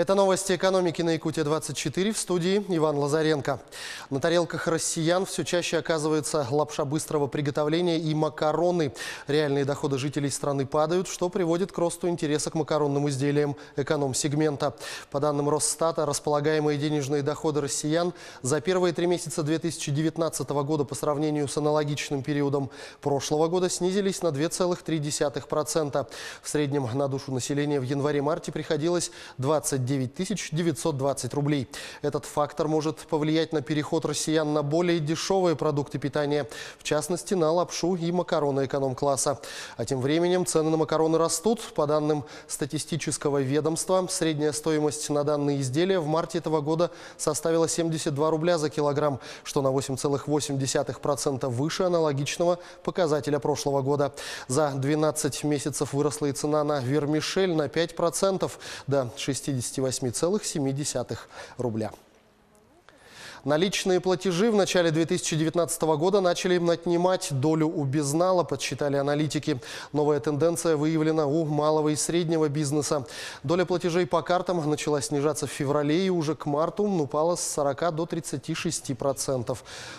Это новости экономики на Якутия-24, в студии Иван Лазаренко. На тарелках россиян все чаще оказывается лапша быстрого приготовления и макароны. Реальные доходы жителей страны падают, что приводит к росту интереса к макаронным изделиям эконом-сегмента. По данным Росстата, располагаемые денежные доходы россиян за первые 3 месяца 2019 года по сравнению с аналогичным периодом прошлого года снизились на 2,3%. В среднем на душу населения в январе-марте приходилось 29 920 рублей. Этот фактор может повлиять на переход россиян на более дешевые продукты питания, в частности на лапшу и макароны эконом-класса. А тем временем цены на макароны растут. По данным статистического ведомства, средняя стоимость на данные изделия в марте этого года составила 72 рубля за килограмм, что на 8,8% выше аналогичного показателя прошлого года. За 12 месяцев выросла и цена на вермишель на 5% до 68,7 рубля. Наличные платежи в начале 2019 года начали отнимать долю у безнала, подсчитали аналитики. Новая тенденция выявлена у малого и среднего бизнеса. Доля платежей по картам начала снижаться в феврале и уже к марту упала с 40 до 36%.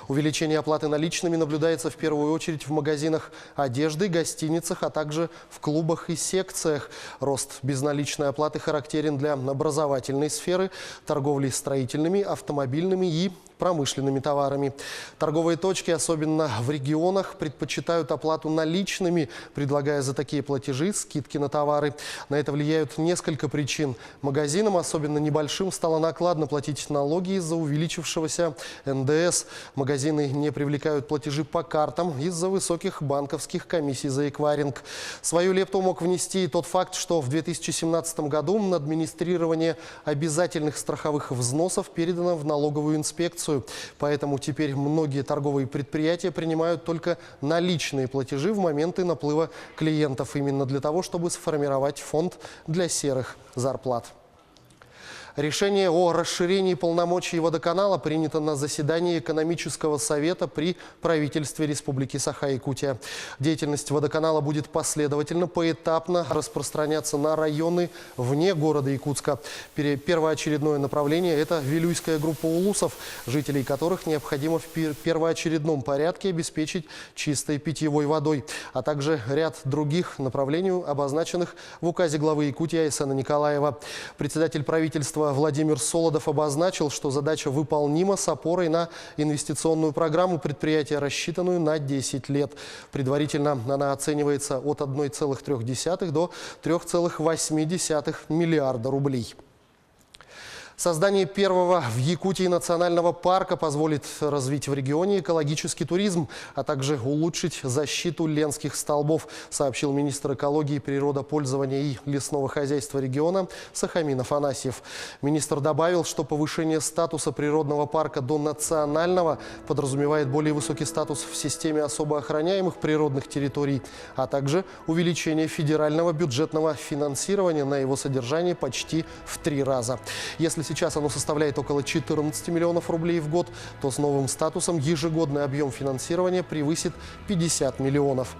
Увеличение оплаты наличными наблюдается в первую очередь в магазинах одежды, гостиницах, а также в клубах и секциях. Рост безналичной оплаты характерен для образовательной сферы, торговли строительными, автомобильными и промышленными товарами. Торговые точки, особенно в регионах, предпочитают оплату наличными, предлагая за такие платежи скидки на товары. На это влияют несколько причин. Магазинам, особенно небольшим, стало накладно платить налоги из-за увеличившегося НДС. Магазины не привлекают платежи по картам из-за высоких банковских комиссий за эквайринг. Свою лепту мог внести и тот факт, что в 2017 году на администрирование обязательных страховых взносов передано в налоговую инспекцию. Поэтому теперь многие торговые предприятия принимают только наличные платежи в моменты наплыва клиентов, именно для того, чтобы сформировать фонд для серых зарплат. Решение о расширении полномочий водоканала принято на заседании экономического совета при правительстве Республики Саха-Якутия. Деятельность водоканала будет последовательно, поэтапно распространяться на районы вне города Якутска. Первоочередное направление – это Вилюйская группа улусов, жителей которых необходимо в первоочередном порядке обеспечить чистой питьевой водой, а также ряд других направлений, обозначенных в указе главы Якутии Айсена Николаева. Председатель правительства Владимир Солодов обозначил, что задача выполнима с опорой на инвестиционную программу предприятия, рассчитанную на 10 лет. Предварительно она оценивается от 1,3 до 3,8 миллиарда рублей. Создание первого в Якутии национального парка позволит развить в регионе экологический туризм, а также улучшить защиту ленских столбов, сообщил министр экологии, природопользования и лесного хозяйства региона Сахамин Афанасьев. Министр добавил, что повышение статуса природного парка до национального подразумевает более высокий статус в системе особо охраняемых природных территорий, а также увеличение федерального бюджетного финансирования на его содержание почти в 3 раза. Если сейчас оно составляет около 14 миллионов рублей в год, то с новым статусом ежегодный объем финансирования превысит 50 миллионов.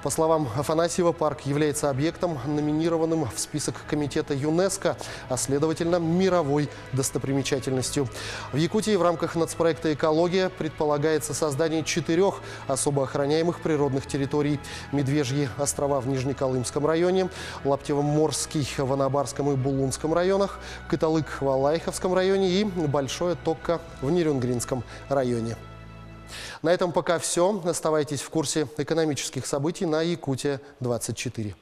По словам Афанасьева, парк является объектом, номинированным в список комитета ЮНЕСКО, а следовательно мировой достопримечательностью. В Якутии в рамках нацпроекта «Экология» предполагается создание 4 особо охраняемых природных территорий: Медвежьи острова в Нижнеколымском районе, Лаптево-Морский в Анабарском и Булунском районах, Кыталык в Алайховском районе и Большое Токко в Нерюнгринском районе. На этом пока все. Оставайтесь в курсе экономических событий на Якутия-24.